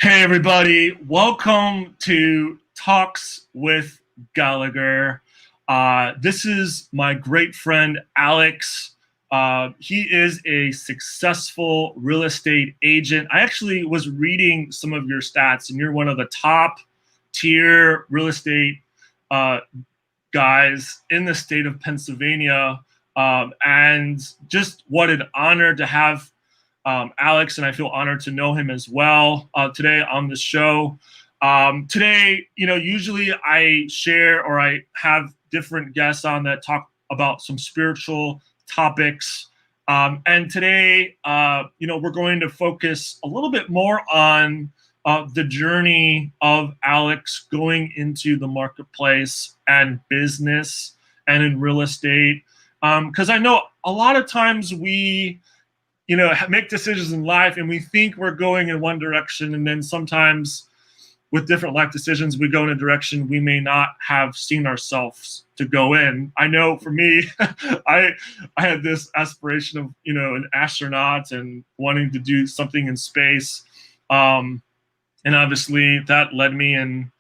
Hey, everybody. Welcome to Talks with Gallagher. This is my great friend, Alex. He is a successful real estate agent. I actually was reading some of your stats, and you're one of the top tier real estate uh, guys in the state of Pennsylvania. And just what an honor to have Alex, and I feel honored to know him as well today on the show. Today, usually I share or I have different guests on that talk about some spiritual topics. And today, we're going to focus a little bit more on the journey of Alex going into the marketplace and business and in real estate. Because I know a lot of times we make decisions in life and we think we're going in one direction, and then sometimes with different life decisions we go in a direction we may not have seen ourselves to go in. I know for me, I had this aspiration of an astronaut and wanting to do something in space, and obviously that led me in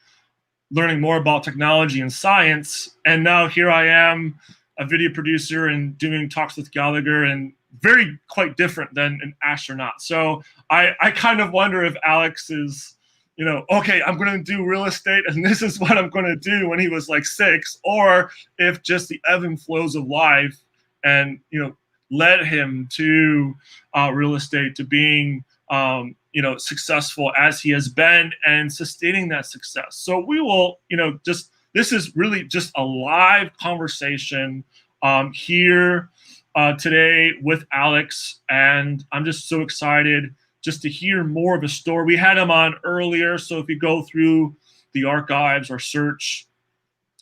learning more about technology and science, and now here I am, a video producer and doing Talks with Gallagher, and very quite different than an astronaut. So I kind of wonder if Alex is, okay, I'm going to do real estate and this is what I'm going to do when he was like 6, or if just the ebb and flows of life and, led him to real estate, to being, successful as he has been and sustaining that success. So we will, this is really just a live conversation here today with Alex, and I'm just so excited just to hear more of his story. We had him on earlier, so if you go through the archives or search,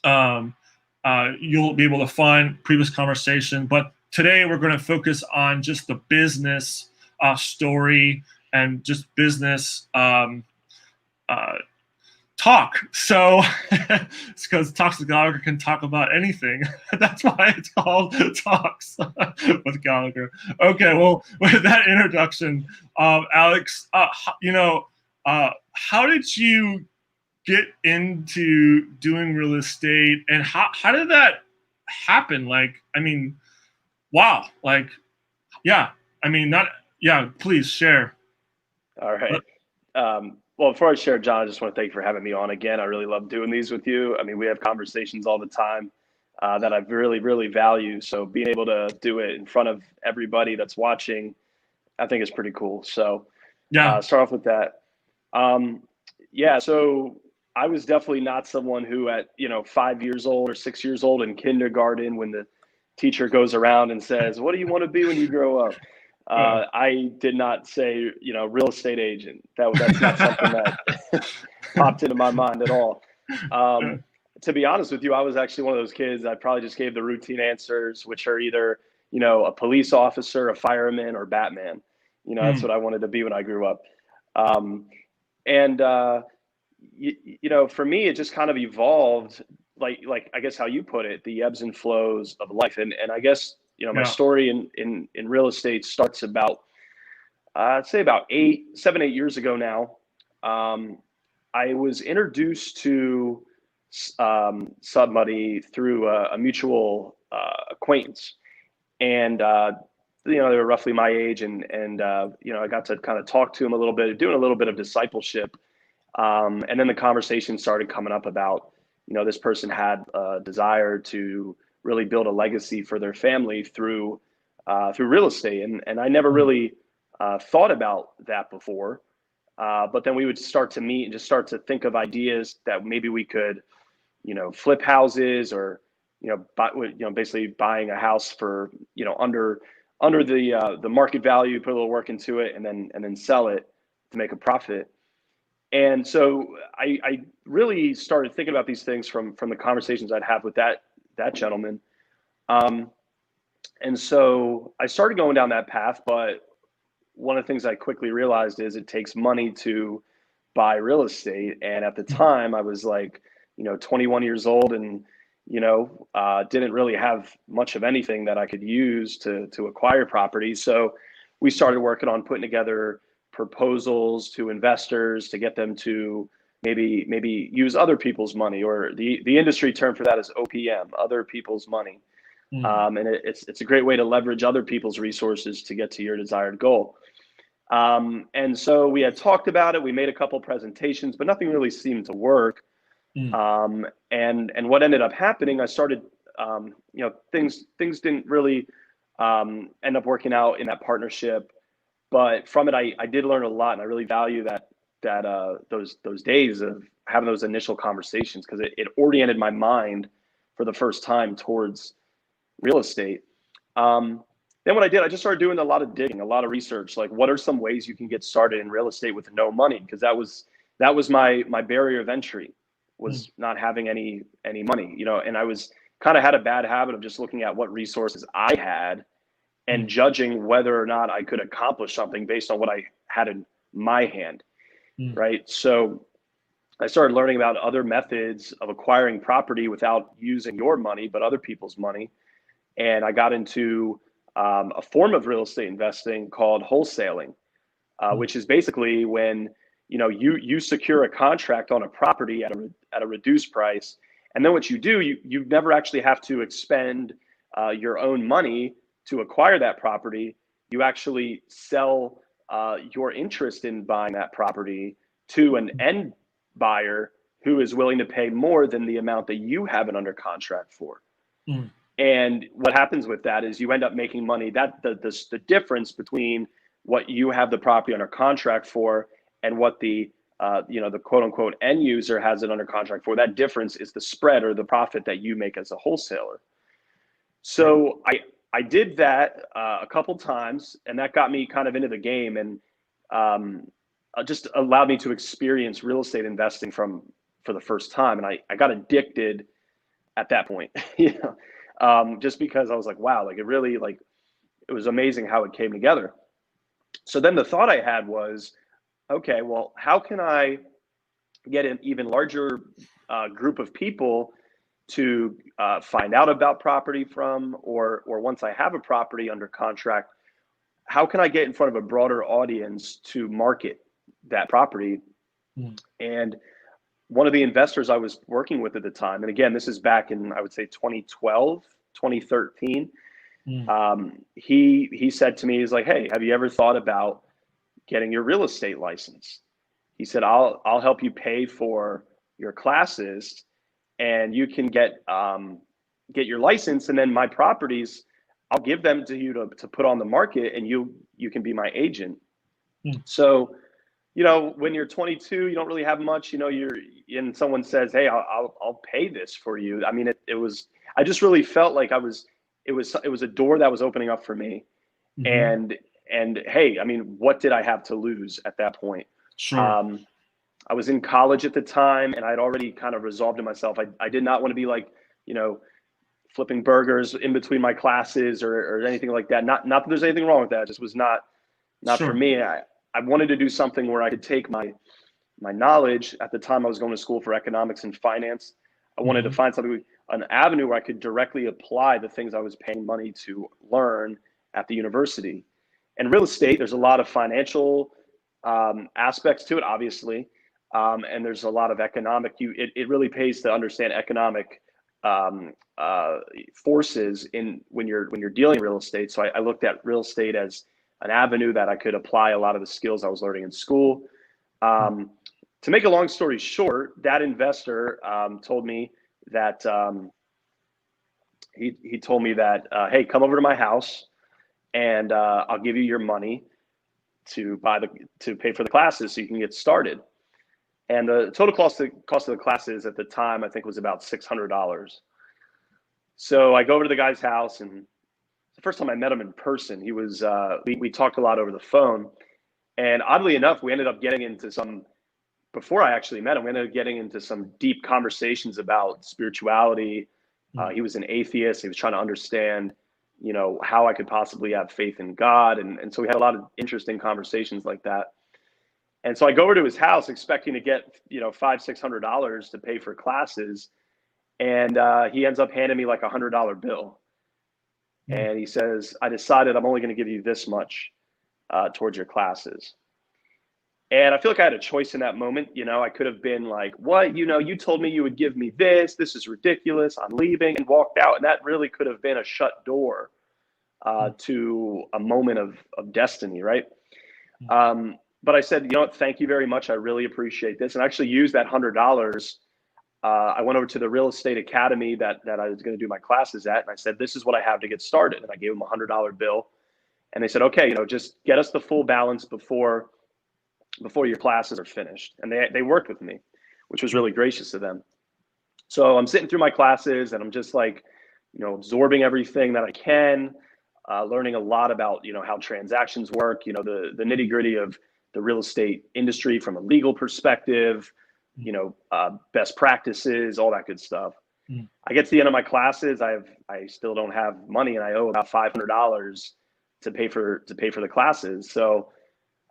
you'll be able to find previous conversation. But today we're going to focus on just the business story and just business talk. So it's because Talks with Gallagher can talk about anything. That's why it's called Talks with Gallagher. Okay, well, with that introduction, Alex, how did you get into doing real estate, and how did that happen? Like, I mean, wow, like, yeah, I mean, not, yeah, please share. All right. Well, before I share, John, I just want to thank you for having me on again. I really love doing these with you. I mean, we have conversations all the time that I really, really value. So being able to do it in front of everybody that's watching, I think is pretty cool. So Yeah. start off with that. Yeah, so I was definitely not someone who at, 5 years old or 6 years old in kindergarten, when the teacher goes around and says, "What do you want to be when you grow up?" I did not say, real estate agent. That's not something that popped into my mind at all. To be honest with you, I was actually one of those kids. I probably just gave the routine answers, which are either, a police officer, a fireman, or Batman. That's what I wanted to be when I grew up. And for me, it just kind of evolved, like I guess how you put it, the ebbs and flows of life. And I guess my story in real estate starts about I'd say about 7, 8 years ago now. I was introduced to somebody through a mutual acquaintance, and they were roughly my age, and I got to kind of talk to him a little bit, doing a little bit of discipleship. And then the conversation started coming up about, this person had a desire to really build a legacy for their family through real estate. And I never really thought about that before. But then we would start to meet and just start to think of ideas that maybe we could, flip houses, or, basically buying a house for, under the market value, put a little work into it, and then sell it to make a profit. And so I really started thinking about these things from the conversations I'd have with that gentleman. And so I started going down that path, but one of the things I quickly realized is it takes money to buy real estate. And at the time I was like, 21 years old, and, didn't really have much of anything that I could use to acquire property. So we started working on putting together proposals to investors to get them to maybe use other people's money, or the industry term for that is OPM, other people's money. And it's a great way to leverage other people's resources to get to your desired goal. And so we had talked about it. We made a couple presentations, but nothing really seemed to work. And what ended up happening, I started, things didn't really end up working out in that partnership. But from it, I did learn a lot, and I really value those days of having those initial conversations, because it oriented my mind for the first time towards real estate. Then what I did, I just started doing a lot of digging, a lot of research, like what are some ways you can get started in real estate with no money? Because that was my barrier of entry, was not having any money, and I was kind of had a bad habit of just looking at what resources I had and judging whether or not I could accomplish something based on what I had in my hand. Right. So I started learning about other methods of acquiring property without using your money, but other people's money. And I got into a form of real estate investing called wholesaling, which is basically when you secure a contract on a property at a reduced price, and then what you do, you never actually have to expend your own money to acquire that property. You actually sell your interest in buying that property to an end buyer who is willing to pay more than the amount that you have it under contract for. And what happens with that is you end up making money. That the difference between what you have the property under contract for and what the quote unquote end user has it under contract for, that difference is the spread or the profit that you make as a wholesaler. So I did that a couple times, and that got me kind of into the game, and just allowed me to experience real estate investing for the first time. And I got addicted at that point, just because I was like, wow, like it was amazing how it came together. So then the thought I had was, okay, well, how can I get an even larger group of people to find out about property from, or once I have a property under contract, how can I get in front of a broader audience to market that property? And one of the investors I was working with at the time, and again, this is back in, I would say 2012, 2013, he said to me, he's like, hey, have you ever thought about getting your real estate license? He said, I'll help you pay for your classes, and you can get your license, and then my properties, I'll give them to you to put on the market, and you can be my agent. So, when you're 22, you don't really have much, and someone says, hey, I'll pay this for you. I mean, I just really felt like it was a door that was opening up for me. And hey, I mean, what did I have to lose at that point? Sure. I was in college at the time, and I'd already kind of resolved to myself, I did not want to be like, flipping burgers in between my classes or anything like that. Not that there's anything wrong with that. It just was not Sure. for me. I wanted to do something where I could take my knowledge. At the time, I was going to school for economics and finance. I wanted to find an avenue where I could directly apply the things I was paying money to learn at the university. And real estate, there's a lot of financial aspects to it, obviously. And there's a lot of economic, it really pays to understand economic forces when you're dealing in real estate. So I looked at real estate as an avenue that I could apply a lot of the skills I was learning in school. To make a long story short, that investor told me that he told me that, hey, come over to my house, and I'll give you your money to pay for the classes so you can get started. And the total cost of the classes at the time, I think, was about $600. So I go over to the guy's house, and the first time I met him in person, he was we talked a lot over the phone. And oddly enough, we ended up getting into before I actually met him, we ended up getting into some deep conversations about spirituality. He was an atheist. He was trying to understand, how I could possibly have faith in God. And so we had a lot of interesting conversations like that. And so I go over to his house expecting to get, $500-$600 to pay for classes. And he ends up handing me like $100 bill. And he says, I decided I'm only going to give you this much towards your classes. And I feel like I had a choice in that moment. I could have been like, what, you told me you would give me this. This is ridiculous. I'm leaving, and walked out. And that really could have been a shut door to a moment of destiny, right? But I said, what, thank you very much. I really appreciate this. And I actually used that $100. I went over to the real estate academy that I was going to do my classes at. And I said, this is what I have to get started. And I gave them $100 bill. And they said, okay, just get us the full balance before your classes are finished. And they worked with me, which was really gracious of them. So I'm sitting through my classes and I'm just like, absorbing everything that I can, learning a lot about, how transactions work, the nitty gritty of the real estate industry from a legal perspective, best practices, all that good stuff. I get to the end of my classes. I still don't have money, and I owe about $500 to pay for the classes. So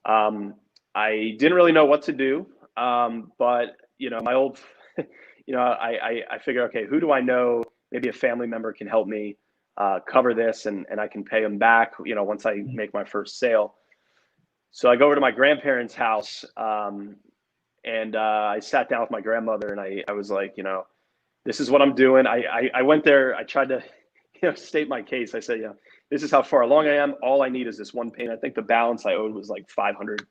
I didn't really know what to do. But my old, I figured, okay, who do I know? Maybe a family member can help me cover this, and I can pay them back, once I make my first sale. So I go over to my grandparents' house, and I sat down with my grandmother, and I was like, this is what I'm doing. I went there. I tried to, state my case. I said, this is how far along I am. All I need is this one payment. I think the balance I owed was like $510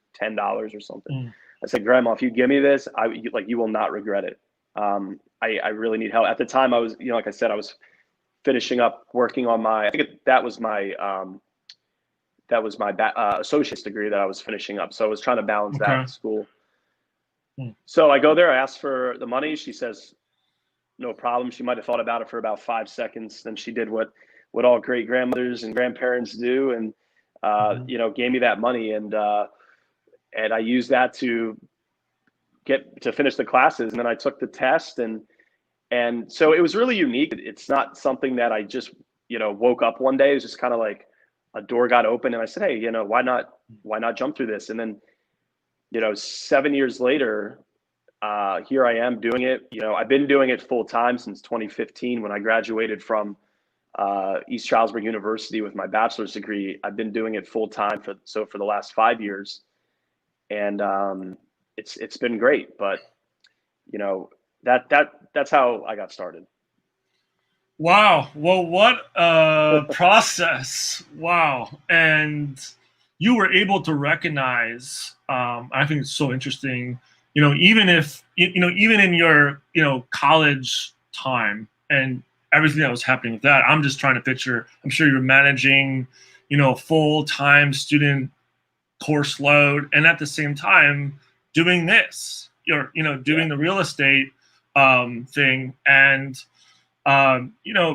or something. I said, Grandma, if you give me this, you will not regret it. I really need help. At the time, I was, like I said, I was finishing up working on my, I think that was my associate's degree that I was finishing up. So I was trying to balance that at school. So I go there, I ask for the money. She says, no problem. She might've thought about it for about 5 seconds. Then she did what all great grandmothers and grandparents do. And, gave me that money. And I used that to finish the classes. And then I took the test, and so it was really unique. It's not something that I just, woke up one day. It was just kind of like a door got open, and I said, hey, why not jump through this? And then, 7 years later, here I am doing it. I've been doing it full time since 2015 when I graduated from East Stroudsburg University with my bachelor's degree. I've been doing it full time for the last 5 years, and it's been great. But that's how I got started. Wow. Well, what a process. Wow. And you were able to recognize, I think it's so interesting, even if, even in your, college time and everything that was happening with that, I'm just trying to picture, I'm sure you're managing, full-time student course load. And at the same time doing this, doing the real estate thing. And,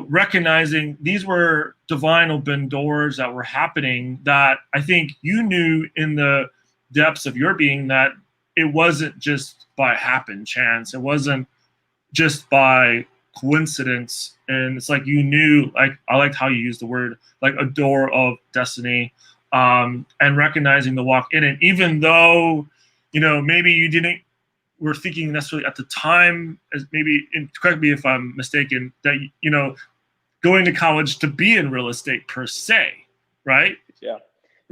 recognizing these were divine open doors that were happening, that I think you knew in the depths of your being that it wasn't just by happen chance. It wasn't just by coincidence. And it's like, you knew, like, I liked how you used the word, like a door of destiny, and recognizing the walk in it, even though, maybe you didn't, we're thinking necessarily at the time, as maybe, and correct me if I'm mistaken, that, going to college to be in real estate per se, right? Yeah.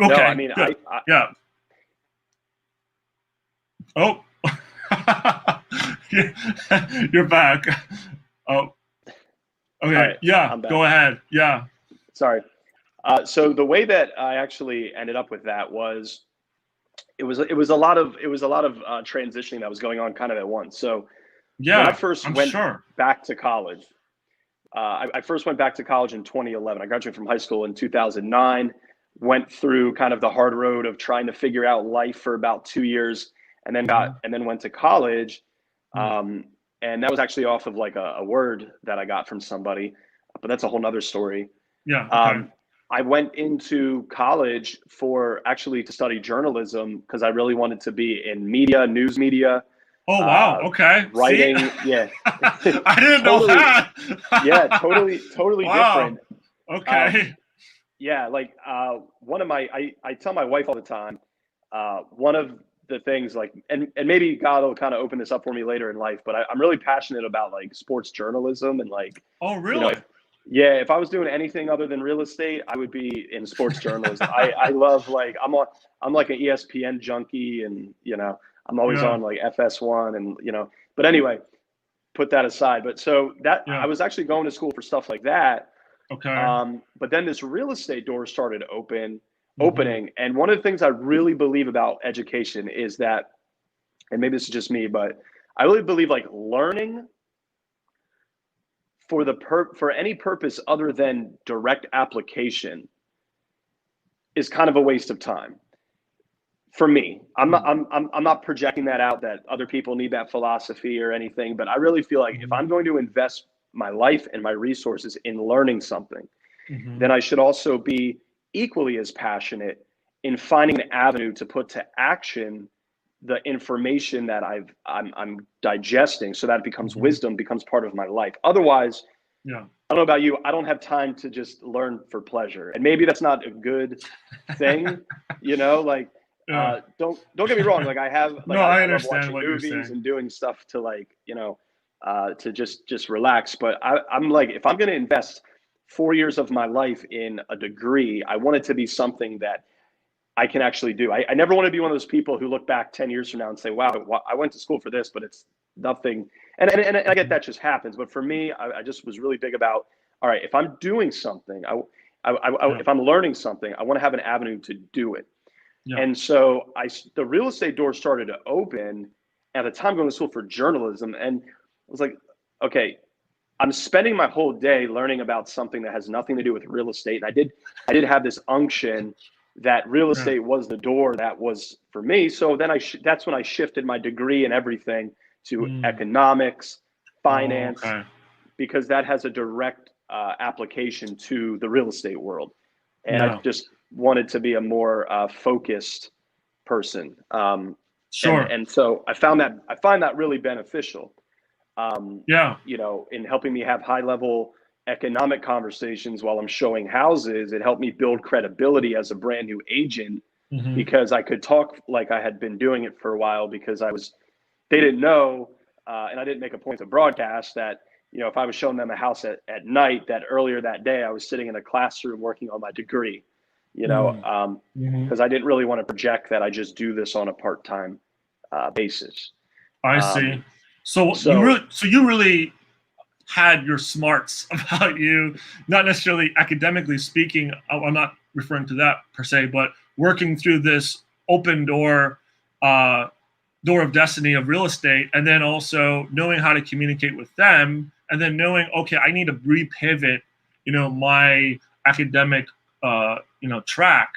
Okay. No, I mean, yeah. Oh, you're back. Oh, okay. Right, yeah. Go ahead. Yeah. Sorry. So the way that I actually ended up with that was, it was a lot of transitioning that was going on kind of at once. So when I first went back to college, I first went back to college in 2011. I graduated from high school in 2009, went through kind of the hard road of trying to figure out life for about 2 years, and then went to college. And that was actually off of like a word that I got from somebody, but that's a whole nother story. Yeah. Okay. I went into college to study journalism because I really wanted to be in media, news media. Oh, wow. Okay. Writing. See? Yeah. I didn't know that. Yeah. Totally wow. different. Okay. Yeah. Like I tell my wife all the time, one of the things, like, and maybe God will kind of open this up for me later in life, but I'm really passionate about like sports journalism and like, oh, really? Yeah, if I was doing anything other than real estate, I would be in sports journalism. I love, like, I'm like an ESPN junkie, and I'm always Yeah. on like FS1, and but anyway, put that aside. But so that Yeah. I was actually going to school for stuff like that. Okay. But then this real estate door started Mm-hmm. opening. And one of the things I really believe about education is that, and maybe this is just me, but I really believe like learning for any purpose other than direct application is kind of a waste of time. For me, I'm not projecting that out, that other people need that philosophy or anything, but I really feel like if Mm-hmm. I'm going to invest my life and my resources in learning something, Mm-hmm. then I should also be equally as passionate in finding an avenue to put to action the information that I'm digesting, so that it becomes Mm-hmm. wisdom, becomes part of my life. Otherwise, Yeah. I don't know about you, I don't have time to just learn for pleasure. And maybe that's not a good thing, like, Yeah. don't get me wrong. Like, No, I I love understand watching what you're movies saying. and doing stuff to, like, to just relax. But I'm like, if I'm going to invest 4 years of my life in a degree, I want it to be something that I can actually do. I never want to be one of those people who look back 10 years from now and say, wow, I went to school for this, but it's nothing. And I get that just happens. But for me, I just was really big about, all right, if I'm doing something, Yeah. if I'm learning something, I want to have an avenue to do it. Yeah. And so the real estate door started to open at the time, going to school for journalism. And I was like, okay, I'm spending my whole day learning about something that has nothing to do with real estate. And I did have this unction that real Yeah. estate was the door that was for me. So then that's when I shifted my degree and everything to Mm. economics, Oh, finance, okay. because that has a direct application to the real estate world. And I Yeah. just wanted to be a more focused person. Sure. And so I find that really beneficial, Yeah. in helping me have high level economic conversations while I'm showing houses. It helped me build credibility as a brand new agent, Mm-hmm. because I could talk like I had been doing it for a while, because they didn't know, and I didn't make a point to broadcast that, if I was showing them a house at night, that earlier that day I was sitting in a classroom working on my degree, Mm. Mm-hmm. because I didn't really want to project that I just do this on a part-time basis. I Um, see. So so you really had your smarts about you, not necessarily academically speaking. I'm not referring to that per se, but working through this open uh, door of destiny of real estate, and then also knowing how to communicate with them, and then knowing, okay, I need to repivot, my academic, track,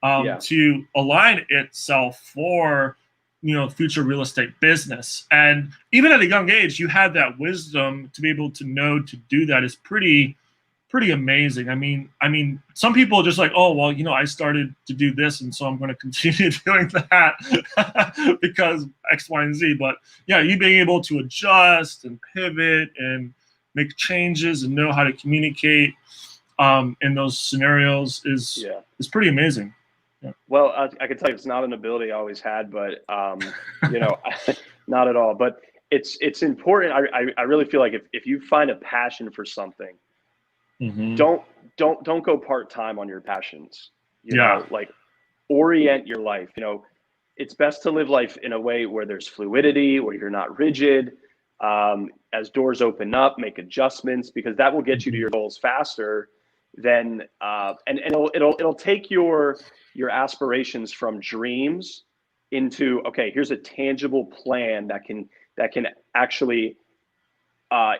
yeah, to align itself for, future real estate business. And even at a young age, you had that wisdom to be able to know to do that is pretty amazing. I mean, some people are just like, oh, well, I started to do this, and so I'm going to continue doing that because X, Y, and Z. But yeah, you being able to adjust and pivot and make changes and know how to communicate in those scenarios is yeah. pretty amazing. Yeah. Well, I can tell you it's not an ability I always had, but not at all. But it's important. I really feel like if you find a passion for something, Mm-hmm. don't don't go part time on your passions. Yeah. Like, orient your life. It's best to live life in a way where there's fluidity, where you're not rigid. As doors open up, make adjustments, because that will get you to Mm-hmm. your goals faster than and it'll take your aspirations from dreams into, okay, here's a tangible plan that can actually,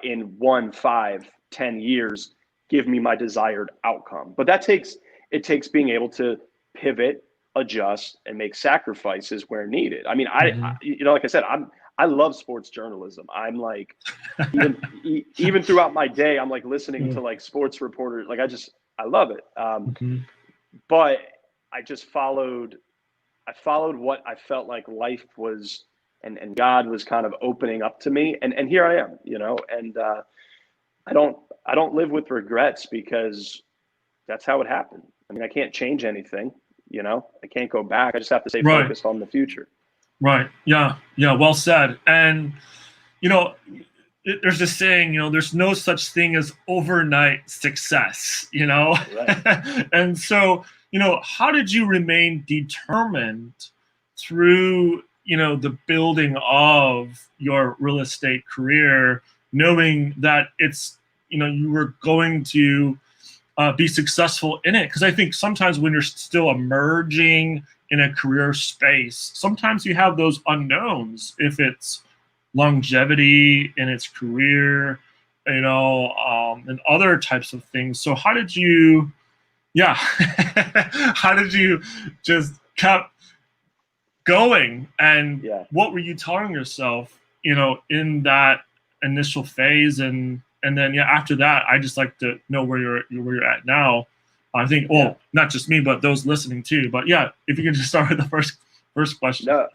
in 1, 5, 10 years, give me my desired outcome. But it takes being able to pivot, adjust, and make sacrifices where needed. I mean, Mm-hmm. like I said, I love sports journalism. I'm like, even throughout my day, I'm like listening to like sports reporters. Like, I love it. Mm-hmm. But I just followed what I felt like life was, and God was kind of opening up to me, and here I am, and I don't live with regrets, because that's how it happened. I mean, I can't change anything, I can't go back. I just have to stay Right. focused on the future. Right. Yeah. Yeah. Well said. And you know, there's this saying, there's no such thing as overnight success, Right. and so, how did you remain determined through, the building of your real estate career, knowing that you were going to be successful in it? Because I think sometimes when you're still emerging in a career space, sometimes you have those unknowns, if it's longevity in its career, and other types of things. So how did you, yeah, how did you just kept going, and Yeah. what were you telling yourself, in that initial phase, and then, yeah, after that, I just like to know where you're at now. I think, well, Yeah. not just me, but those listening too. But yeah, if you can just start with the first question. No.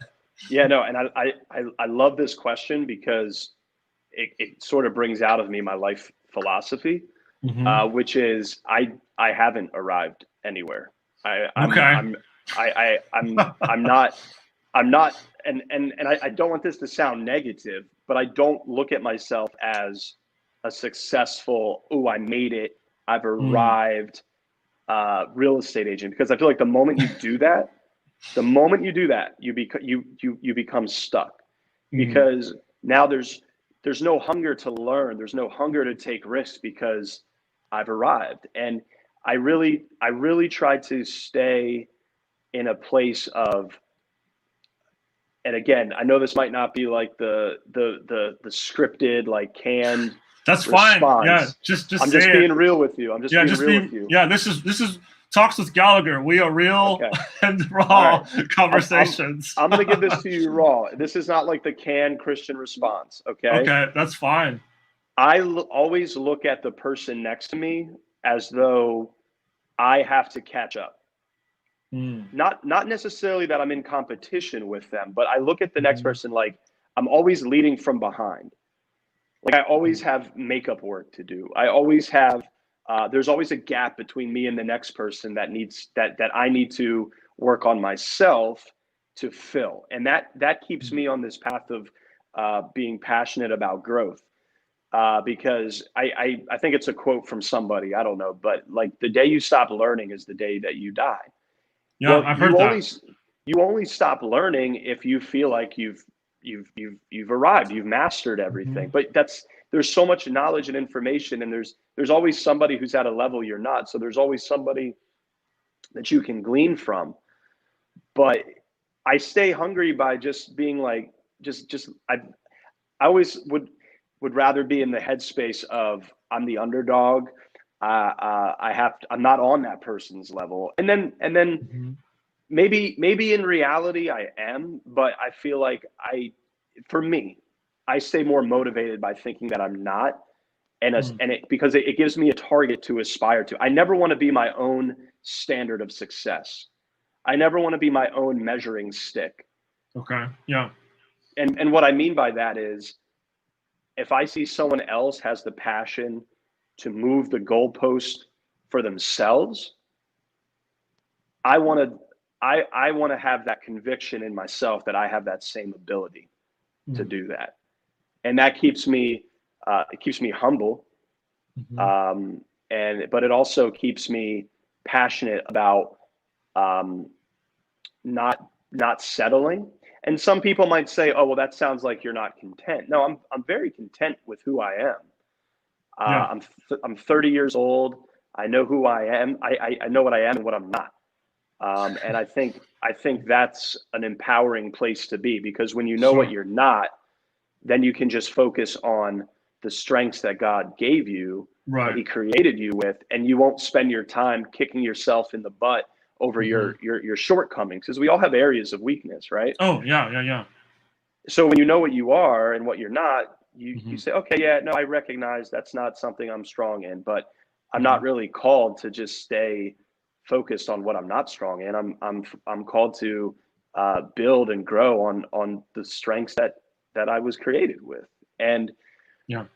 Yeah. No. And I love this question because it sort of brings out of me my life philosophy, Mm-hmm. which is I haven't arrived anywhere. Okay. I'm not, and I don't want this to sound negative, but I don't look at myself as a successful, oh, I made it, I've Mm. arrived, real estate agent, because I feel like the moment you do that, you become stuck, Mm. because now there's no hunger to learn, there's no hunger to take risks because I've arrived. And I really try to stay in a place of, and again, I know this might not be like the scripted, like canned That's fine. Yeah, response. just I'm just say it. being real with you. I'm just Yeah, being just real be. with you. Yeah, this is talks with Gallagher. We are real Okay. and All right. raw conversations. I'm gonna give this to you raw. This is not like the canned Christian response. Okay. Okay, that's fine. Always look at the person next to me as though I have to catch up. Mm. Not necessarily that I'm in competition with them, but I look at the next Mm-hmm. person like I'm always leading from behind. Like I always Mm. have makeup work to do. I always have there's always a gap between me and the next person that I need to work on myself to fill. And that keeps me on this path of being passionate about growth. Because I think it's a quote from somebody, I don't know, but like the day you stop learning is the day that you die. Yeah, Well, I've heard that. you only stop learning if you feel like you've arrived, you've mastered Mm-hmm. everything. But there's so much knowledge and information, and there's always somebody who's at a level you're not. So there's always somebody that you can glean from. But I stay hungry by just being like just I always would rather be in the headspace of I'm the underdog. I'm not on that person's level, and then Mm-hmm. maybe in reality I am, but I feel like for me, I stay more motivated by thinking that I'm not, Mm. and it because it gives me a target to aspire to. I never want to be my own standard of success. I never want to be my own measuring stick. Okay. Yeah. And what I mean by that is if I see someone else has the passion to move the goalpost for themselves, I want to I want to have that conviction in myself that I have that same ability to Mm. do that, and that keeps me humble, Mm-hmm. um, and but it also keeps me passionate about um, not settling. And some people might say, "Oh, well, that sounds like you're not content." No, I'm very content with who I am. Yeah. I'm 30 years old. I know who I am. I know what I am and what I'm not. And I think that's an empowering place to be, because when you know what Sure. you're not, then you can just focus on the strengths that God gave you, that Right. He created you with, and you won't spend your time kicking yourself in the butt over Mm-hmm. your shortcomings, because we all have areas of weakness, right? Oh, yeah, yeah, yeah. So when you know what you are and what you're not, you Mm-hmm. say, okay, yeah, no, I recognize that's not something I'm strong in, but I'm Mm-hmm. not really called to just stay focused on what I'm not strong in. I'm called to build and grow on the strengths that I was created with. And Yeah.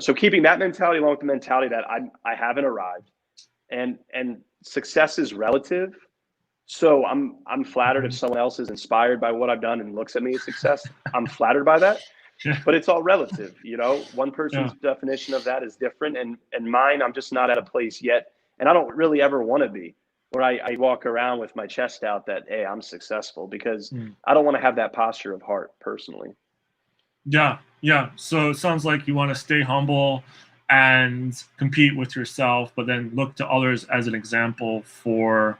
so keeping that mentality along with the mentality that I haven't arrived, and success is relative. So I'm flattered if Mm-hmm. someone else is inspired by what I've done and looks at me as success. I'm flattered by that. but it's all relative. One Yeah. person's definition of that is different, and mine, I'm just not at a place yet, and I don't really ever want to be where I walk around with my chest out that, hey, I'm successful, because I don't want to have that posture of heart personally. Yeah, yeah. So it sounds like you want to stay humble and compete with yourself, but then look to others as an example for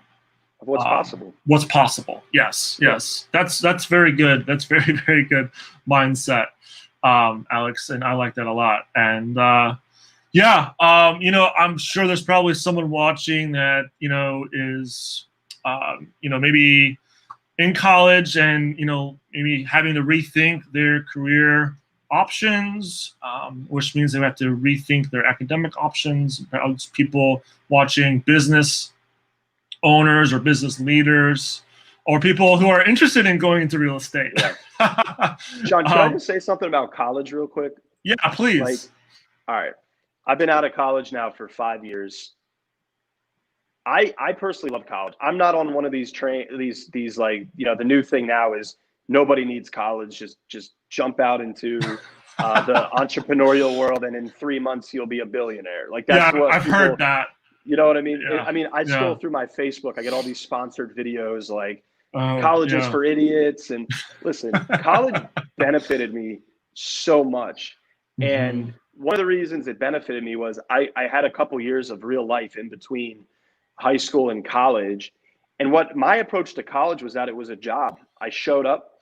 Of what's possible. what's possible. Yes, yes. That's very good. That's very, very good mindset, Alex, and I like that a lot. And yeah, I'm sure there's probably someone watching that is maybe in college and maybe having to rethink their career options, which means they have to rethink their academic options. There's people watching, business owners or business leaders, or people who are interested in going into real estate. Yeah. John, can I just say something about college real quick? Yeah, please. All right, I've been out of college now for 5 years. I personally love college. I'm not on one of these these like, the new thing now is nobody needs college. Just jump out into the entrepreneurial world, and in 3 months you'll be a billionaire. Like, that's what I've heard that. You know what I mean? Yeah. I scroll through my Facebook. I get all these sponsored videos like colleges for idiots. And listen, college benefited me so much. And one of the reasons it benefited me was I had a couple years of real life in between high school and college. And what my approach to college was, that it was a job. I showed up,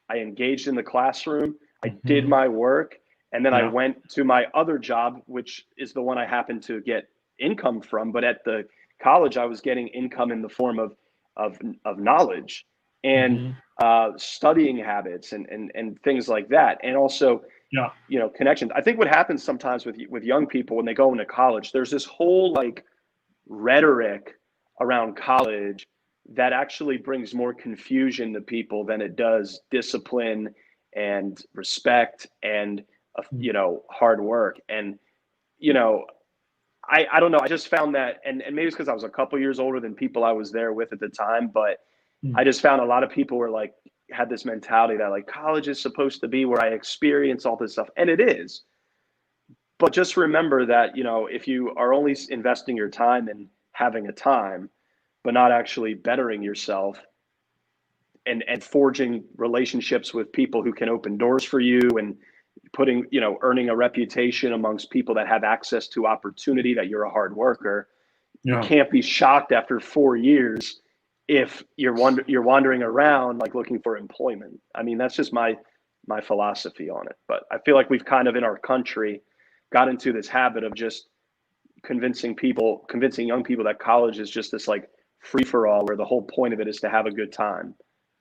I engaged in the classroom, I did my work, and then I went to my other job, which is the one I happened to get income from. But at the college, I was getting income in the form of knowledge and studying habits and things like that. And also, connections. I think what happens sometimes with young people when they go into college, there's this whole like rhetoric around college that actually brings more confusion to people than it does discipline and respect and hard work. And I don't know, I just found that, and maybe it's because I was a couple years older than people I was there with at the time, but I just found a lot of people were like, had this mentality that like college is supposed to be where I experience all this stuff, and it is. But just remember that, if you are only investing your time in having a time, but not actually bettering yourself and forging relationships with people who can open doors for you, and earning a reputation amongst people that have access to opportunity, that you're a hard worker, you can't be shocked after 4 years if you're wandering around like looking for employment. I mean, that's just my philosophy on it. But I feel like we've kind of in our country got into this habit of just convincing young people that college is just this like free for all, where the whole point of it is to have a good time.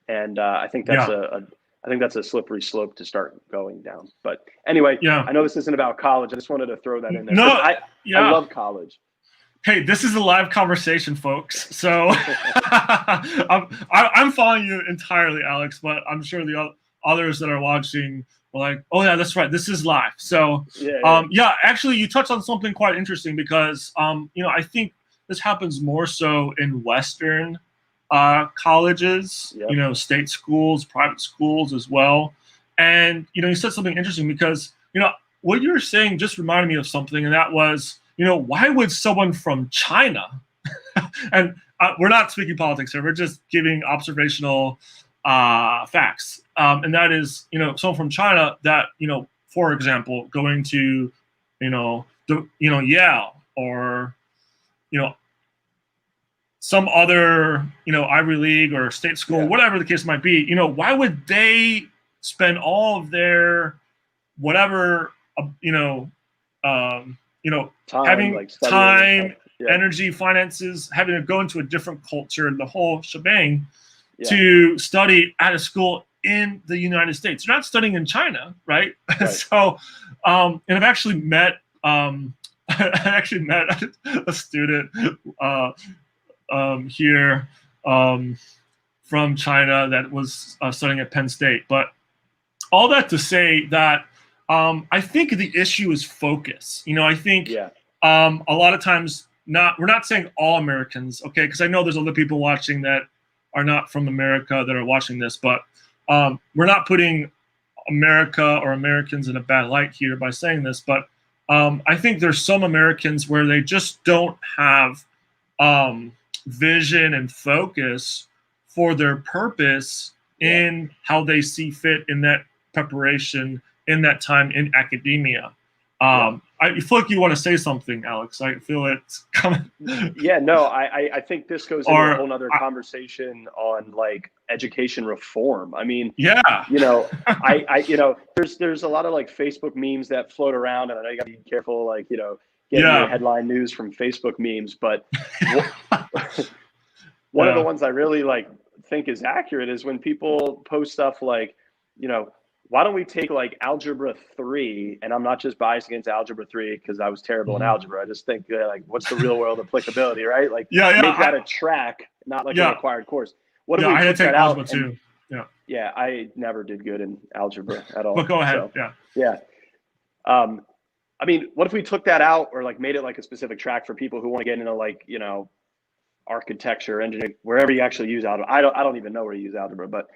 And I think that's a slippery slope to start going down. But anyway, I know this isn't about college. I just wanted to throw that in there. No, I love college. Hey, this is a live conversation, folks. So I'm following you entirely, Alex, but I'm sure the others that are watching were like, oh yeah, that's right, this is live. So actually you touched on something quite interesting, because I think this happens more so in Western colleges, state schools, private schools as well. And you said something interesting, because what you were saying just reminded me of something, and that was, why would someone from China, and we're not speaking politics here, we're just giving observational facts, and that is, someone from China that, for example, going to, Yale or, some other, Ivy League or state school, whatever the case might be, why would they spend all of their whatever, having like time, energy, finances, having to go into a different culture, the whole shebang, to study at a school in the United States? They're not studying in China, right? So, and I've actually met, a student here from China that was studying at Penn State. But all that to say that I think the issue is focus. I think a lot of times, we're not saying all Americans, okay, because I know there's other people watching that are not from America that are watching this, but we're not putting America or Americans in a bad light here by saying this, but I think there's some Americans where they just don't have vision and focus for their purpose in how they see fit in that preparation, in that time in academia. I feel like you want to say something, Alex. I feel it's coming. Yeah, no, I think this goes into a whole nother conversation on like education reform. I mean, yeah, there's a lot of like Facebook memes that float around, and I know you got to be careful, like, getting your headline news from Facebook memes. But one of the ones I really like think is accurate is when people post stuff like, why don't we take like algebra 3? And I'm not just biased against algebra 3 because I was terrible in algebra. I just think like, what's the real world applicability, right? Like, make that a track, not like a required course. What if we I had to take algebra too. Yeah, I never did good in algebra at all. But go ahead. I mean, what if we took that out or like made it like a specific track for people who want to get into like, architecture, engineering, wherever you actually use algebra. I don't even know where you use algebra, but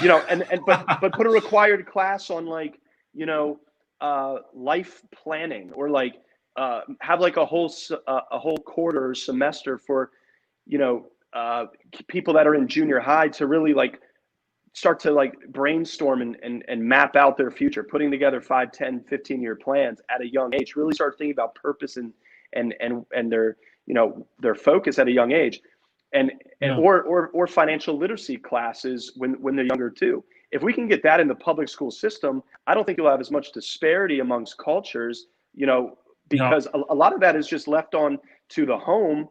but put a required class on like, life planning, or like have like a whole quarter or semester for, people that are in junior high to really like start to like brainstorm and map out their future, putting together 5, 10, 15-year plans at a young age, really start thinking about purpose and their, their focus at a young age. Or financial literacy classes when they're younger too. If we can get that in the public school system, I don't think you'll have as much disparity amongst cultures, because a lot of that is just left on to the home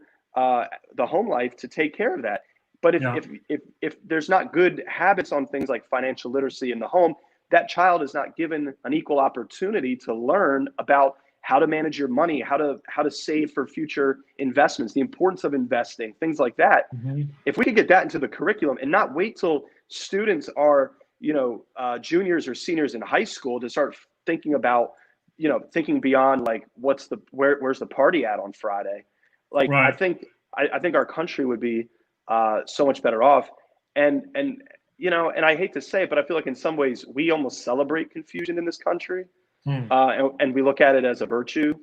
life to take care of that. But if there's not good habits on things like financial literacy in the home, that child is not given an equal opportunity to learn about how to manage your money, how to save for future investments, the importance of investing, things like that. If we could get that into the curriculum and not wait till students are, juniors or seniors in high school to start thinking about, thinking beyond like where's the party at on Friday? Like, I think our country would be so much better off. And I hate to say it, but I feel like in some ways we almost celebrate confusion in this country. And we look at it as a virtue,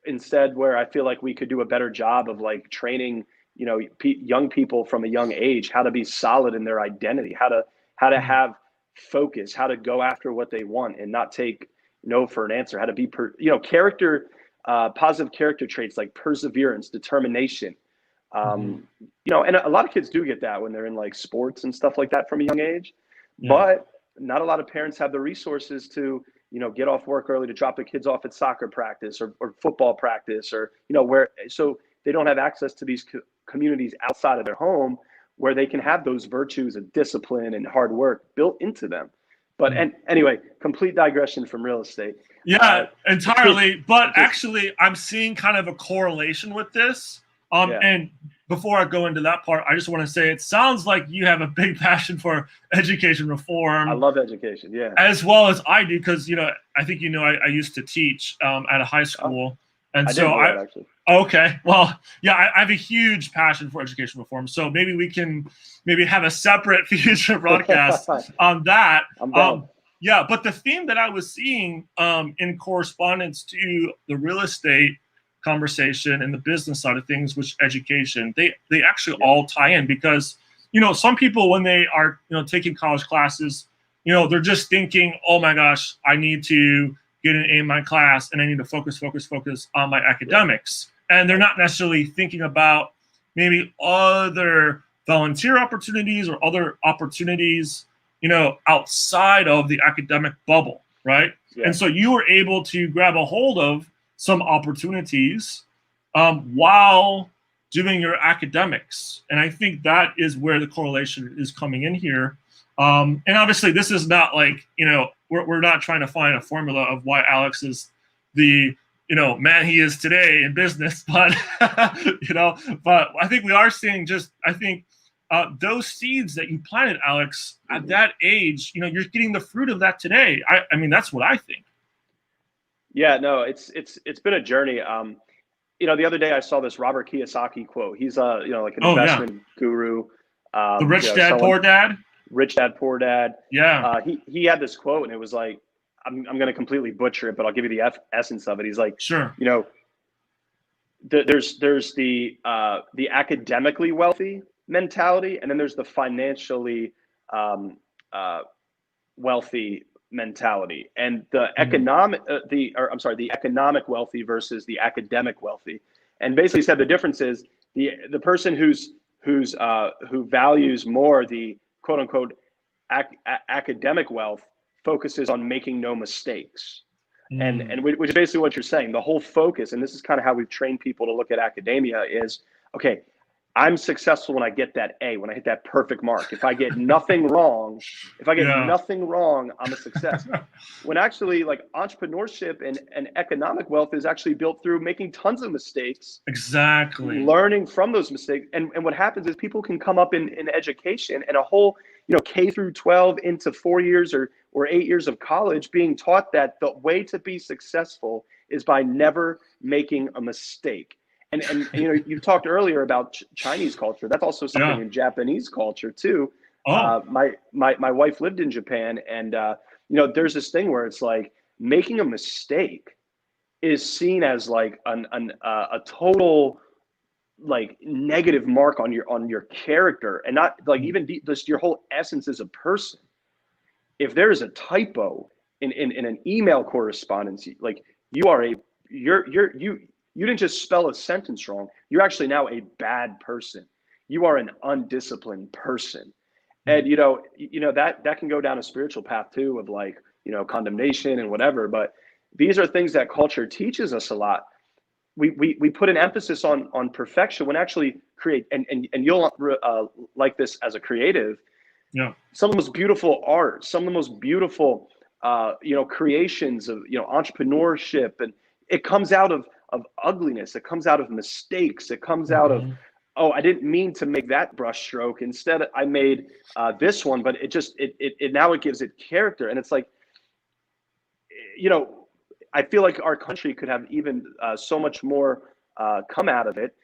instead, where I feel like we could do a better job of like training, young people from a young age, how to be solid in their identity, how to have focus, how to go after what they want and not take no for an answer, how to be, character, positive character traits like perseverance, determination. And a lot of kids do get that when they're in like sports and stuff like that from a young age, but not a lot of parents have the resources to, get off work early to drop the kids off at soccer practice or football practice, or, so they don't have access to these communities outside of their home where they can have those virtues of discipline and hard work built into them. But anyway, complete digression from real estate. Entirely. But actually, I'm seeing kind of a correlation with this. And before I go into that part, I just want to say it sounds like you have a big passion for education reform. I love education, as well as I do, because I think I used to teach at a high school, and okay, well, I have a huge passion for education reform. So maybe we can have a separate future broadcast on that. But the theme that I was seeing in correspondence to the real estate conversation and the business side of things, which education, they actually all tie in, because some people, when they are taking college classes, they're just thinking, oh my gosh, I need to get an A in my class and I need to focus on my academics, and they're not necessarily thinking about maybe other volunteer opportunities or other opportunities outside of the academic bubble, right? And so you were able to grab a hold of some opportunities while doing your academics. And I think that is where the correlation is coming in here. And obviously this is not like, we're not trying to find a formula of why Alex is the, man he is today in business, but, but I think we are seeing those seeds that you planted, Alex, at that age, you're getting the fruit of that today. I mean, that's what I think. Yeah, no, it's been a journey. The other day I saw this Robert Kiyosaki quote. He's like an investment guru. The Rich Dad, Poor Dad. Rich Dad Poor Dad. Yeah. He had this quote, and it was like, I'm going to completely butcher it, but I'll give you the essence of it. He's like, Sure. you know, there's the academically wealthy mentality, and then there's the financially wealthy mentality, and the the economic wealthy versus the academic wealthy. And basically said the difference is the person who values more the quote unquote academic wealth focuses on making no mistakes. And which is basically what you're saying. The whole focus, and this is kind of how we've trained people to look at academia, is okay, I'm successful when I get that A, when I hit that perfect mark. If I get nothing wrong, I'm a success. When actually, like, entrepreneurship and economic wealth is actually built through making tons of mistakes. Exactly. Learning from those mistakes. And what happens is people can come up in education and a whole, K through 12 into 4 years or 8 years of college being taught that the way to be successful is by never making a mistake. And you talked earlier about Chinese culture. That's also something in Japanese culture too. Oh. My wife lived in Japan, and there's this thing where it's like making a mistake is seen as like a total like negative mark on your character, and not like even just your whole essence as a person. If there is a typo in an email correspondence, like you didn't just spell a sentence wrong. You're actually now a bad person. You are an undisciplined person. And that can go down a spiritual path too, of like, condemnation and whatever. But these are things that culture teaches us a lot. We put an emphasis on perfection when actually create, and you'll like this as a creative. Yeah. Some of the most beautiful art, some of the most beautiful creations of entrepreneurship, and it comes out of ugliness. It comes out of mistakes. It comes out of, oh, I didn't mean to make that brush stroke. Instead, I made this one, but it now it gives it character. And it's like, I feel like our country could have even so much more come out of it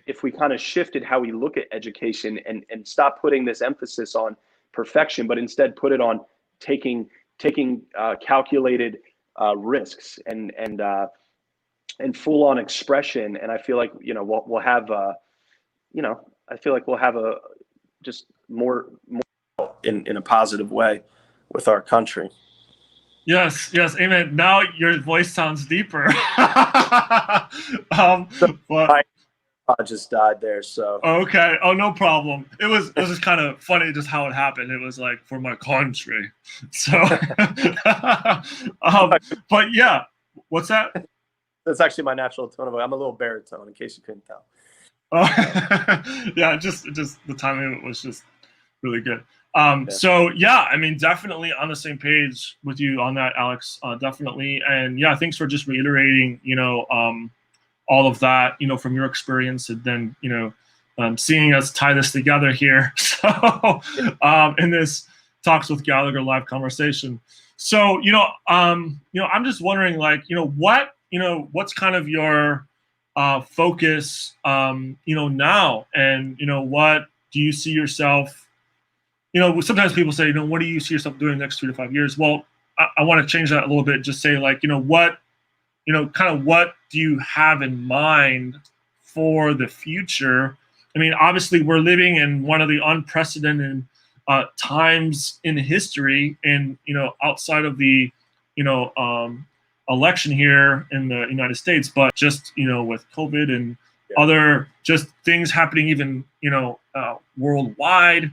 if we kind of shifted how we look at education and stop putting this emphasis on perfection, but instead put it on taking calculated risks and full on expression. And I feel like we'll have I feel like we'll have a just more in a positive way with our country. Yes, amen. Now your voice sounds deeper. But I just died there, so. Okay. Oh, no problem. It was just kind of funny just how it happened. It was like, for my country. So, but yeah, what's that? That's actually my natural tone of voice. I'm a little baritone, in case you couldn't tell. Yeah, just the timing was just really good. So yeah, I mean, definitely on the same page with you on that, Alex. Definitely, and yeah, thanks for just reiterating, all of that, from your experience, and then seeing us tie this together here. So in this Talks with Gallagher live conversation. So I'm just wondering, like, what's kind of your focus, now, and what do you see yourself? Sometimes people say, what do you see yourself doing the next 3 to 5 years? Well, I want to change that a little bit. Just say, like, what do you have in mind for the future? I mean, obviously, we're living in one of the unprecedented times in history, and outside of the election here in the United States, but just with COVID and other just things happening, even worldwide.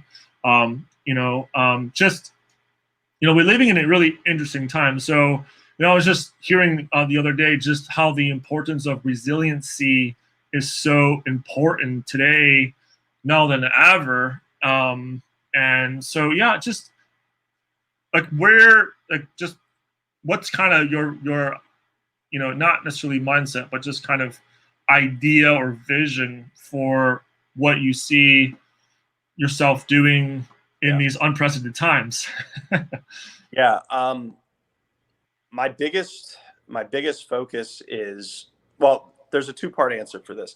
We're living in a really interesting time. So, I was just hearing the other day just how the importance of resiliency is so important today, now than ever. And so, yeah, just like just what's kind of your not necessarily mindset, but just kind of idea or vision for what you see yourself doing in these unprecedented times. Yeah. My biggest focus is, well, there's a 2-part answer for this.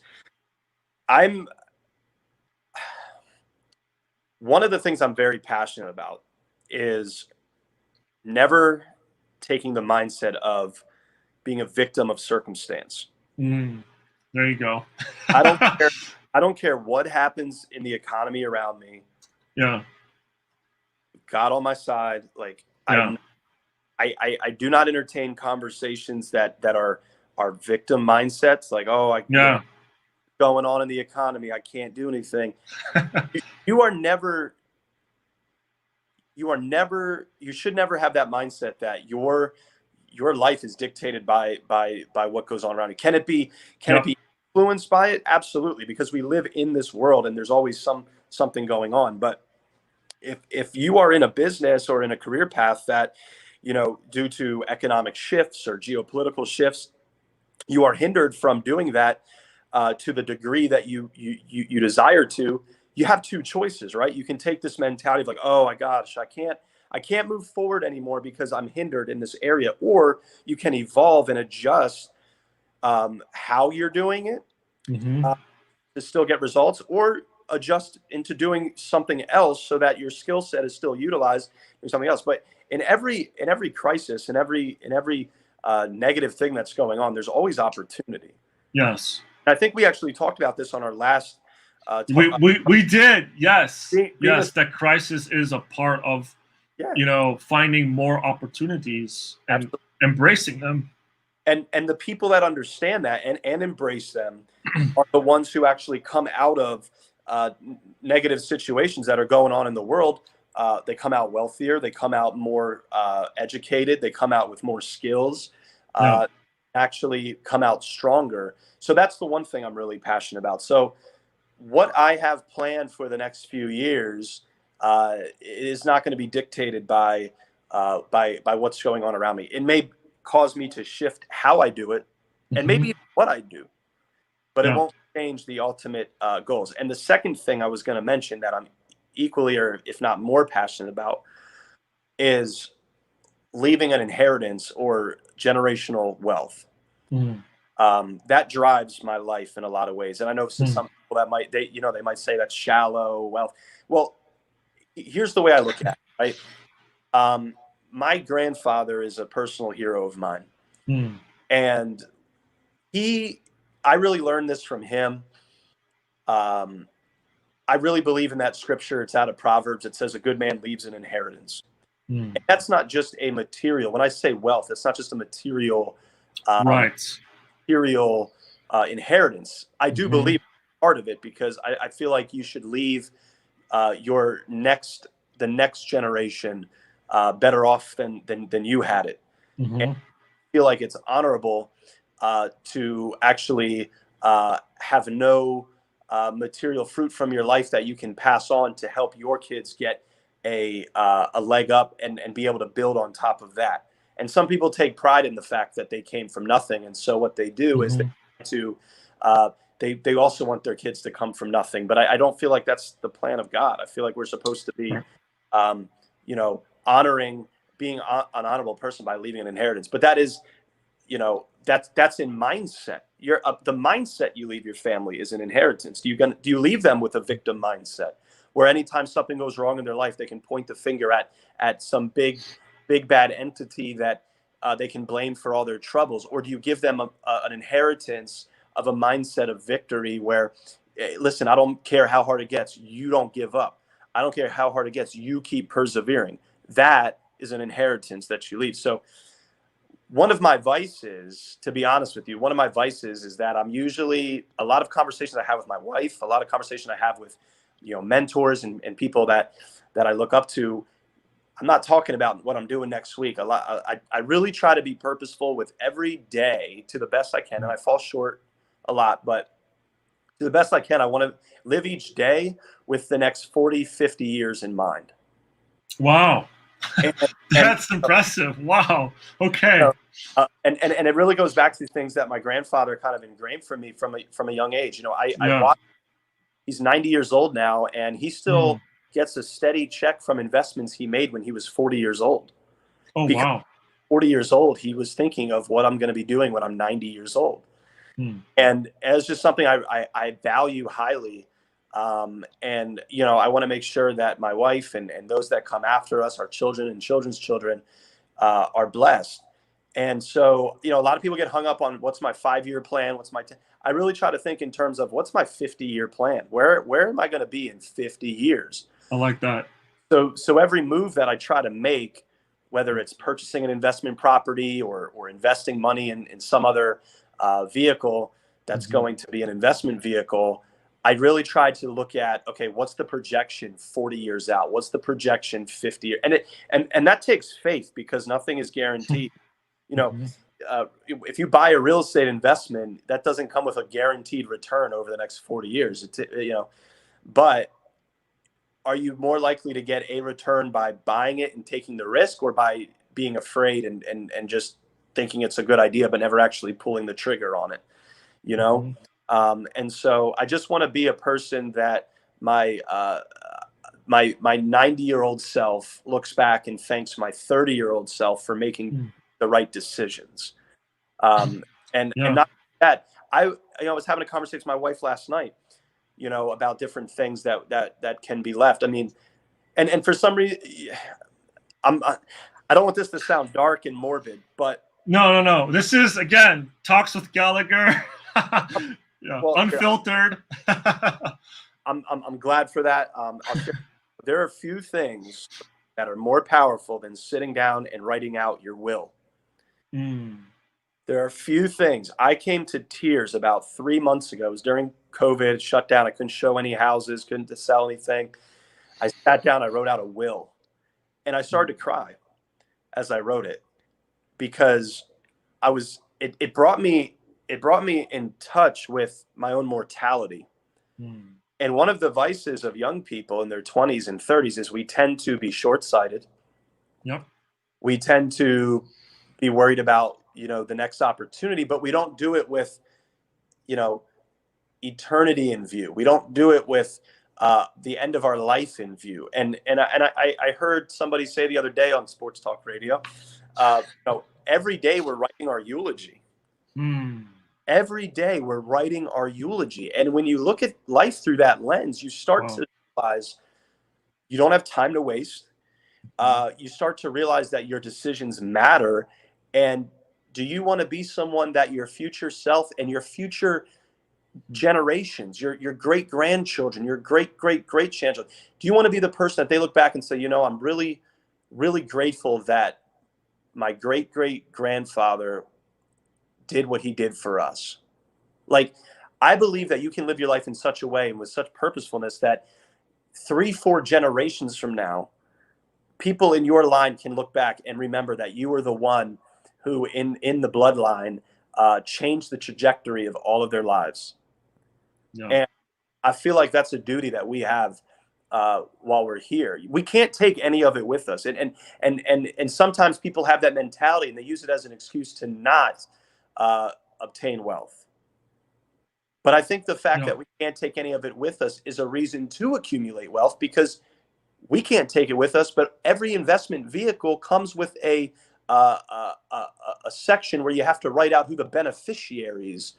one of the things I'm very passionate about is never taking the mindset of being a victim of circumstance. There you go. I don't care. I don't care what happens in the economy around me. Yeah. God on my side. Like Yeah. I do not entertain conversations that are victim mindsets. Like, oh, Yeah. going on in the economy, I can't do anything. You are never. You should never have that mindset that your life is dictated by what goes on around you. Can it be influenced by it? Absolutely, because we live in this world and there's always something going on. But if you are in a business or in a career path that, due to economic shifts or geopolitical shifts, you are hindered from doing that to the degree that you desire to, you have two choices, right? You can take this mentality of like, oh my gosh, I can't move forward anymore because I'm hindered in this area. Or you can evolve and adjust how you're doing it to still get results, or adjust into doing something else so that your skill set is still utilized in something else. But in every crisis, in every negative thing that's going on, there's always opportunity. Yes. And I think we actually talked about this on our last we did. Yes. Yes. That crisis is a part of, finding more opportunities and embracing them. And the people that understand that and embrace them are the ones who actually come out of negative situations that are going on in the world. They come out wealthier. They come out more educated. They come out with more skills. Actually come out stronger. So that's the one thing I'm really passionate about. So what I have planned for the next few years is not going to be dictated by what's going on around me. It may cause me to shift how I do it and maybe what I do, but it won't change the ultimate goals. And the second thing I was going to mention that I'm equally, or if not more, passionate about is leaving an inheritance or generational wealth. That drives my life in a lot of ways. And I know some people that they might say that's shallow wealth. Well, here's the way I look at it, right? My grandfather is a personal hero of mine. And I really learned this from him. I really believe in that scripture. It's out of Proverbs. It says a good man leaves an inheritance. And that's not just a material. When I say wealth, it's not just a material, inheritance. I do believe part of it, because I feel like you should leave the next generation better off than you had it. And I feel like it's honorable to actually have no material fruit from your life that you can pass on to help your kids get a leg up and be able to build on top of that. And some people take pride in the fact that they came from nothing, and so what they do is they also want their kids to come from nothing. But I don't feel like that's the plan of God. I feel like we're supposed to be honoring, being an honorable person by leaving an inheritance. But that is, that's in mindset. The mindset you leave your family is an inheritance. Do you leave them with a victim mindset, where anytime something goes wrong in their life, they can point the finger at some big bad entity that they can blame for all their troubles? Or do you give them an inheritance of a mindset of victory where, listen, I don't care how hard it gets, you don't give up. I don't care how hard it gets, you keep persevering. That is an inheritance that you leave. So one of my vices, to be honest with you, is that I'm usually, a lot of conversations I have with my wife, a lot of conversations I have with, mentors and people that I look up to, I'm not talking about what I'm doing next week. I really try to be purposeful with every day to the best I can. And I fall short a lot, but to the best I can, I want to live each day with the next 40, 50 years in mind. Wow. That's impressive. Wow. Okay. And it really goes back to things that my grandfather kind of ingrained from me from a young age. I watched, he's 90 years old now, and he still gets a steady check from investments he made when he was 40 years old. Oh, because wow. 40 years old, he was thinking of what I'm going to be doing when I'm 90 years old. And it's just something I value highly. And, I want to make sure that my wife and those that come after us, our children and children's children, are blessed. And so, a lot of people get hung up on what's my 5-year plan? I really try to think in terms of what's my 50-year plan? Where am I going to be in 50 years? I like that. So every move that I try to make, whether it's purchasing an investment property or investing money in some other vehicle that's going to be an investment vehicle, I really try to look at, okay, what's the projection 40 years out? What's the projection 50 years? And that takes faith, because nothing is guaranteed. If you buy a real estate investment, that doesn't come with a guaranteed return over the next 40 years. But are you more likely to get a return by buying it and taking the risk, or by being afraid and just thinking it's a good idea but never actually pulling the trigger on it? And so I just want to be a person that my 90-year-old self looks back and thanks my 30-year-old self for making the right decisions. And not that I was having a conversation with my wife last night, about different things that can be left. I mean, and for some reason, I don't want this to sound dark and morbid, but no. This is, again, Talks with Gallagher. Well, unfiltered. I'm glad for that. There are few things that are more powerful than sitting down and writing out your will. There are few things. I came to tears about 3 months ago. It was during COVID, shut down. I couldn't show any houses, couldn't sell anything. I sat down, I wrote out a will, and I started to cry as I wrote it, because it brought me in touch with my own mortality. And one of the vices of young people in their 20s and 30s is we tend to be short-sighted. Yep. We tend to be worried about, the next opportunity, but we don't do it with, eternity in view. We don't do it with the end of our life in view. And I heard somebody say the other day on Sports Talk Radio, every day we're writing our eulogy. Every day we're writing our eulogy. And when you look at life through that lens, you start to realize you don't have time to waste. You start to realize that your decisions matter. And do you want to be someone that your future self and your future generations, your great grandchildren, your great grandchildren, do you want to be the person that they look back and say, I'm really, really grateful that my great grandfather did what he did for us? Like, I believe that you can live your life in such a way and with such purposefulness that 3-4 generations from now, people in your line can look back and remember that you were the one who in the bloodline changed the trajectory of all of their lives. And I feel like that's a duty that we have while we're here. We can't take any of it with us. And sometimes people have that mentality and they use it as an excuse to not obtain wealth. But I think the fact that we can't take any of it with us is a reason to accumulate wealth, because we can't take it with us. But every investment vehicle comes with a section where you have to write out who the beneficiaries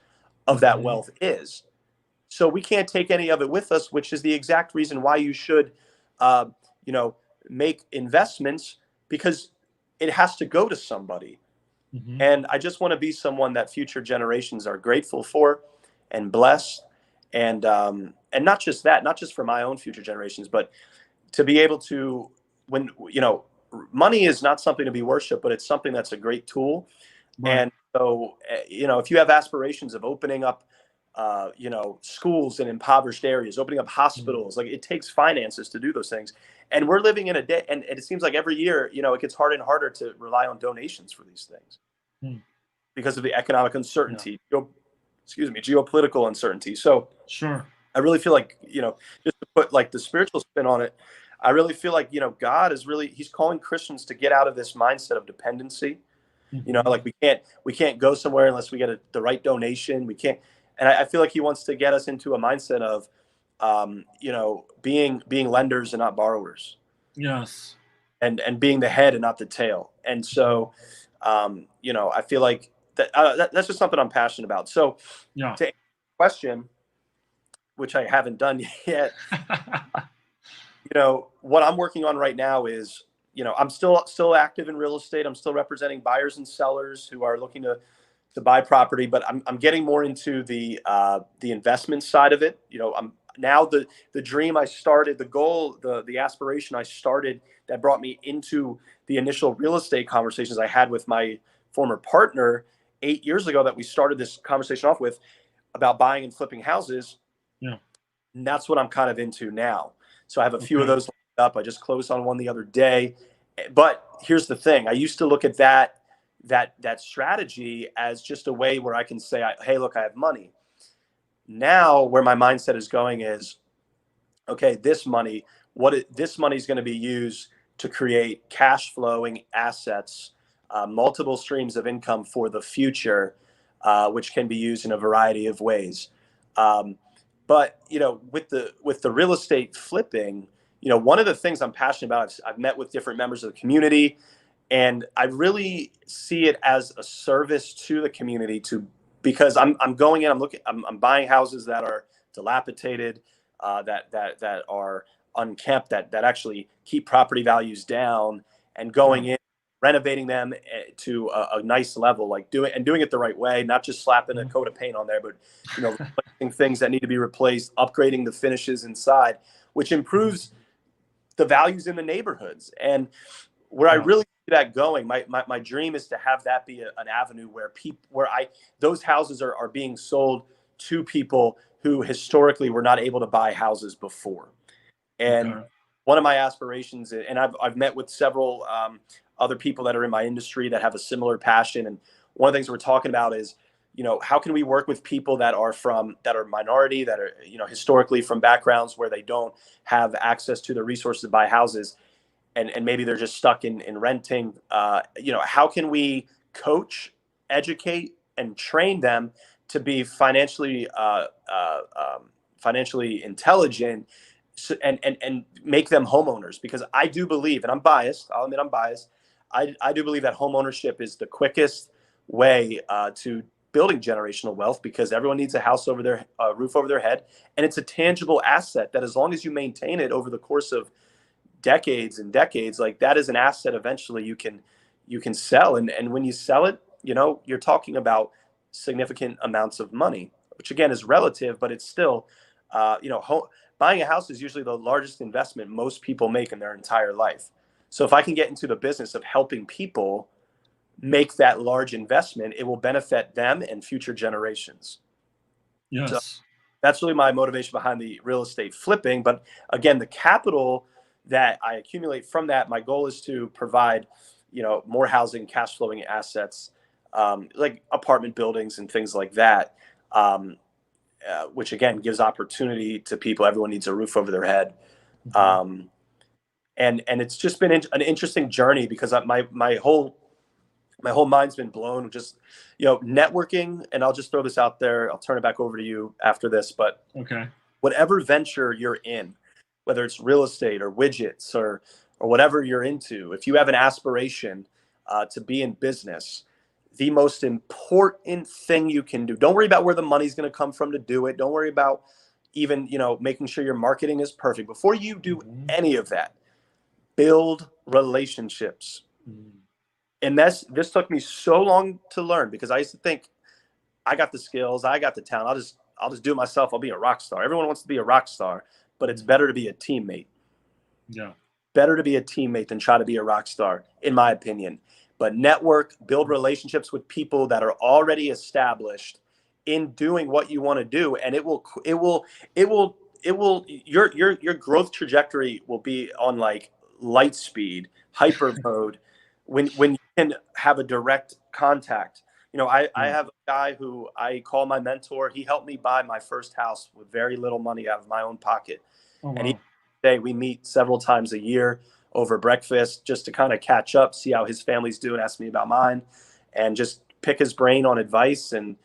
of that wealth is. So we can't take any of it with us, which is the exact reason why you should, make investments, because it has to go to somebody. And I just want to be someone that future generations are grateful for and blessed. And not just that, not just for my own future generations, but to be able to, when, money is not something to be worshipped, but it's something that's a great tool. Right. And so, if you have aspirations of opening up, schools in impoverished areas, opening up hospitals, like, it takes finances to do those things. And we're living in a day, and it seems like every year, it gets harder and harder to rely on donations for these things because of the economic uncertainty, geopolitical uncertainty. So sure, I really feel like, just to put like the spiritual spin on it, I really feel like, God is he's calling Christians to get out of this mindset of dependency. Like we can't go somewhere unless we get the right donation. We can't. And I feel like he wants to get us into a mindset of, being lenders and not borrowers. Yes. And being the head and not the tail. And so, I feel like that's just something I'm passionate about. So to answer the question, which I haven't done yet. You know, what I'm working on right now is, you know, I'm still active in real estate. I'm still representing buyers and sellers who are looking to buy property, but I'm getting more into the investment side of it. You know, I'm now the dream I started, the goal, the aspiration I started that brought me into the initial real estate conversations I had with my former partner 8 years ago, that we started this conversation off with about buying and flipping houses. Yeah. And that's what I'm kind of into now. So I have a few of Okay. those lined up. I just closed on one the other day. But here's the thing. I used to look at that strategy as just a way where I can say, hey, look, I have money. Now where my mindset is going is, okay, this money, this money is going to be used to create cash flowing assets, multiple streams of income for the future, which can be used in a variety of ways. But you know, with the real estate flipping, you know, one of the things I'm passionate about, I've met with different members of the community, and I really see it as a service to the community, because I'm going in, I'm buying houses that are dilapidated, that are unkempt, that actually keep property values down, and going in, renovating them to a nice level, like doing it the right way, not just slapping a coat of paint on there, but you know, replacing things that need to be replaced, upgrading the finishes inside, which improves the values in the neighborhoods. And where I really see that going, my dream is to have that be an avenue where those houses are being sold to people who historically were not able to buy houses before. And one of my aspirations, and I've met with several other people that are in my industry that have a similar passion. And one of the things we're talking about is, you know, how can we work with people that are minority, that are, you know, historically from backgrounds where they don't have access to the resources to buy houses, and maybe they're just stuck in renting. You know, how can we coach, educate, and train them to be financially intelligent, and make them homeowners? Because I do believe, and I'm biased, I'll admit I'm biased, I do believe that home ownership is the quickest way to building generational wealth, because everyone needs a house over their roof over their head, and it's a tangible asset that, as long as you maintain it over the course of decades and decades, like, that is an asset eventually you can sell. And when you sell it, you know, you're talking about significant amounts of money, which again is relative, but it's still, you know, buying a house is usually the largest investment most people make in their entire life. So if I can get into the business of helping people make that large investment, it will benefit them and future generations. So Yes. that's really my motivation behind the real estate flipping. But again, the capital that I accumulate from that, my goal is to provide, you know, more housing, cash flowing assets, like apartment buildings and things like that, which again gives opportunity to people. Everyone needs a roof over their head. And it's just been an interesting journey, because my whole mind's been blown, just, you know, networking. And I'll just throw this out there, I'll turn it back over to you after this, but whatever venture you're in, whether it's real estate or widgets or whatever you're into, if you have an aspiration to be in business, the most important thing you can do, don't worry about where the money's going to come from to do it. Don't worry about even, you know, making sure your marketing is perfect. Before you do any of that, build relationships. And this took me so long to learn, because I used to think, I got the skills, I got the talent, I'll just do it myself, I'll be a rock star. Everyone wants to be a rock star, but it's better to be a teammate. Yeah. Better to be a teammate than try to be a rock star, in my opinion. But network, build relationships with people that are already established in doing what you want to do, and your growth trajectory will be on like light speed, hyper mode, when you can have a direct contact. You know, I have a guy who I call my mentor. He helped me buy my first house with very little money out of my own pocket. And we meet several times a year over breakfast, just to kind of catch up, see how his family's doing, ask me about mine, and just pick his brain on advice. And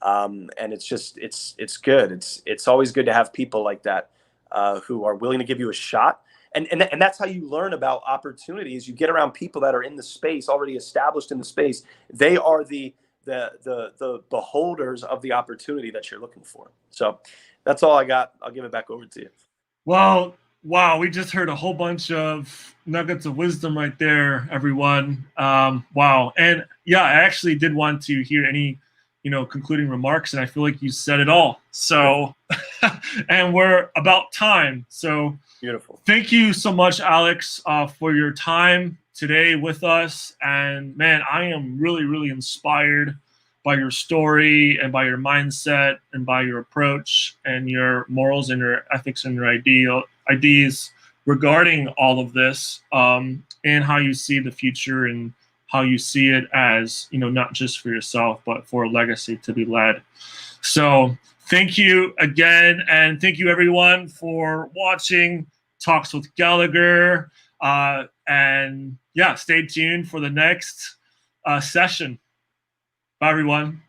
it's good. It's always good to have people like that who are willing to give you a shot. And that's how you learn about opportunities. You get around people that are in the space, already established in the space. They are the the holders of the opportunity that you're looking for. So that's all I got. I'll give it back over to you. Well, wow, we just heard a whole bunch of nuggets of wisdom right there, everyone. Wow. And yeah, I actually did want to hear any, concluding remarks, and I feel like you said it all. So, and we're about time. So Beautiful. thank you so much, Alex, for your time today with us. And man, I am really, really inspired by your story and by your mindset and by your approach and your morals and your ethics and your ideas regarding all of this, and how you see the future and how you see it as, not just for yourself, but for a legacy to be led. So thank you again. And thank you everyone for watching Talks with Gallagher. And yeah, stay tuned for the next session. Bye, everyone.